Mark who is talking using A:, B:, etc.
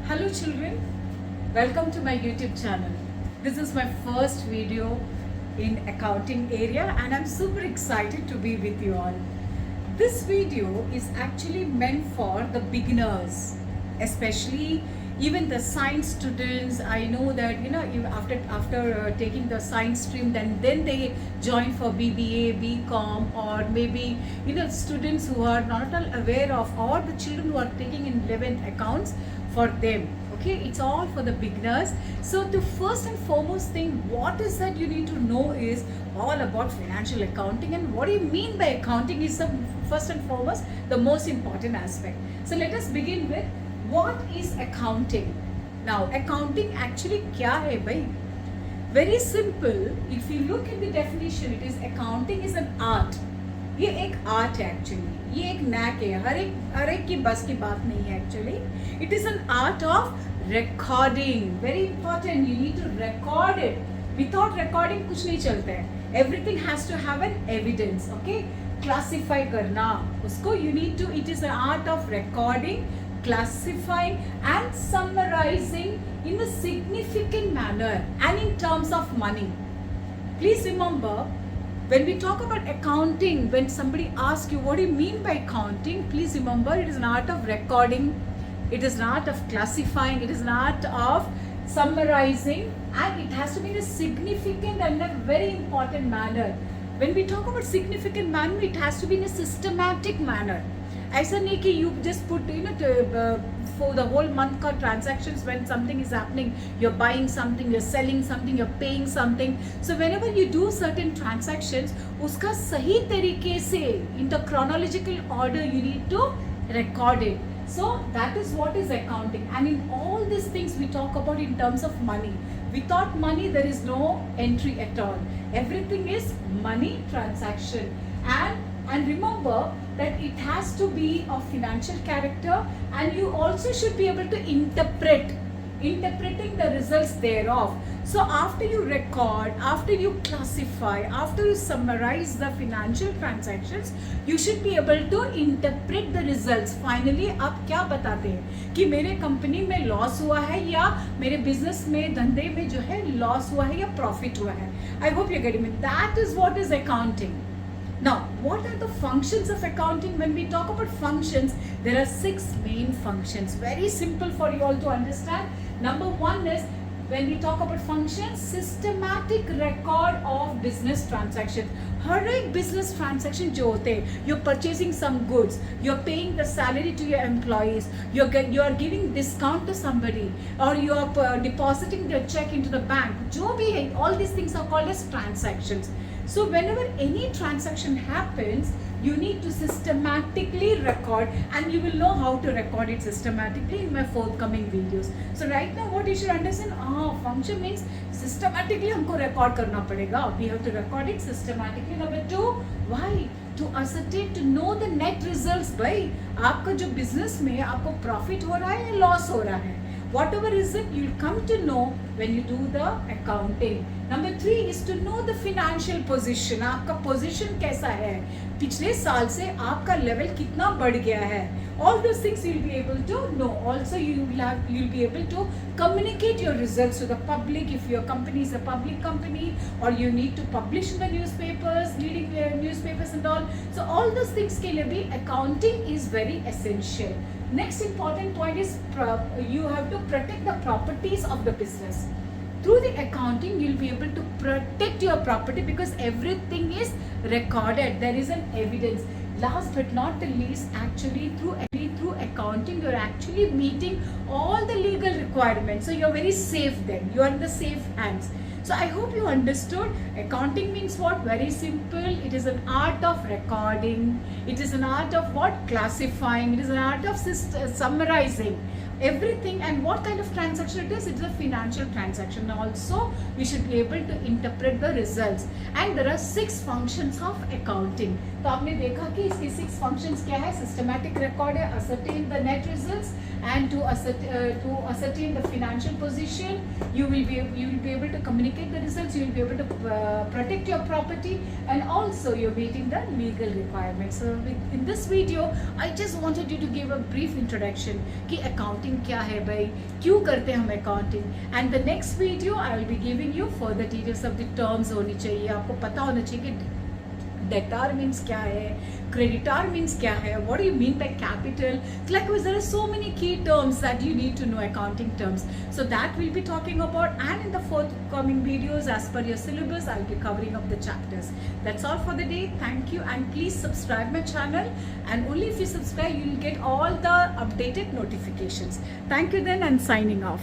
A: Hello children, welcome to my YouTube channel. This is my first video in accounting area and I'm super excited to be with you all. This video is actually meant for the beginners, especially even the science students. I know that after taking the science stream, then they join for BBA, BCom, or maybe students who are not all aware of, or the children who are taking in 11th accounts for them. Okay, it's all for the beginners. So the first and foremost thing, what is that you need to know is all about financial accounting, and what do you mean by accounting is the first and foremost the most important aspect. So let us begin with what is accounting. Now accounting actually kya hai bhai? Very simple. If you look at the definition, it is accounting is an art. ये एक art है actually, ये एक NAAC है, हर एक की बस की बात नहीं है actually. It is an art of recording. Very important, you need to record it. Without recording कुछ नहीं चलता है. Everything has to have an evidence. Okay, classify करना उसको, you need to, it is an art of recording, classifying and summarizing in a significant manner and in terms of money. Please remember, when we talk about accounting, when somebody asks you what do you mean by accounting, please remember it is an art of recording, it is an art of classifying, it is an art of summarizing, and it has to be in a significant and a very important manner. When we talk about significant manner, it has to be in a systematic manner. ऐसा नहीं कि you just put for the whole month का transactions, when something is happening, you're buying something, you're selling something, you're paying something. So whenever you do certain transactions, उसका सही तरीके से in the chronological order you need to record it. So that is what is accounting. And in all these things we talk about in terms of money. Without money there is no entry at all. Everything is money transaction. And remember that it has to be of financial character, and you also should be able to interpreting the results thereof. So after you record, after you classify, after you summarize the financial transactions, you should be able to interpret the results. Finally आप क्या बताते हैं कि मेरे company में loss हुआ है या मेरे बिजनेस में, धंधे में जो है लॉस हुआ है या प्रॉफिट हुआ है. I hope you get it. That is what is accounting. Now, what are the functions of accounting? When we talk about functions, there are 6 main functions. Very simple for you all to understand. Number 1 is, when we talk about functions, systematic record of business transactions. हर एक business transaction जो होते हैं, you're purchasing some goods, you're paying the salary to your employees, you are giving discount to somebody, or you are depositing their check into the bank. जो भी है, all these things are called as transactions. So whenever any transaction happens, you need to systematically record, and you will know how to record it systematically in my forthcoming videos. So right now what you should understand, function means systematically हमको record करना पड़ेगा. We have to record it systematically. Number 2, why? To ascertain, to know the net results. भाई आपका जो business में आपको profit हो रहा है या loss हो रहा है, whatever is it, you'll come to know when you do the accounting. Number 3 is to know the financial position. आपका position कैसा है, पिछले साल से आपका level कितना बढ़ गया है. All those things you'll be able to know. Also you'll be able to communicate your results to the public if your company is a public company, or you need to publish in the newspapers, leading newspapers and all. So all those things के लिए भी accounting is very essential. Next important point is you have to protect the properties of the business. Through the accounting, you'll be able to protect your property because everything is recorded. There is an evidence. Last but not the least, actually through accounting, you're actually meeting all the legal requirements. So you're very safe then. You are in the safe hands. So I hope you understood. Accounting means what? Very simple. It is an art of recording. It is an art of what? Classifying. It is an art of summarizing everything. And what kind of transaction it is? It is a financial transaction. Also, we should be able to interpret the results. And there are 6 functions of accounting. तो आपने देखा कि इसकी 6 functions क्या है? Systematic record है, ascertain the net results, and to ascertain the financial position. You will be able to communicate the results. You will be able to protect your property, and also you're meeting the legal requirements. So in this video, I just wanted you to give a brief introduction कि accounting क्या है भाई, क्यों करते हैं हम accounting, and the next video I will be giving you further details of the terms होनी चाहिए. आपको पता होना चाहिए कि debtor means क्या है, creditor means क्या है, what do you mean by capital. Likewise, there are so many key terms that you need to know, accounting terms. So that we'll be talking about, and in the forthcoming videos as per your syllabus I'll be covering up the chapters. That's all for the day. Thank you, and please subscribe my channel, and only if you subscribe you will get all the updated notifications. Thank you then, and signing off.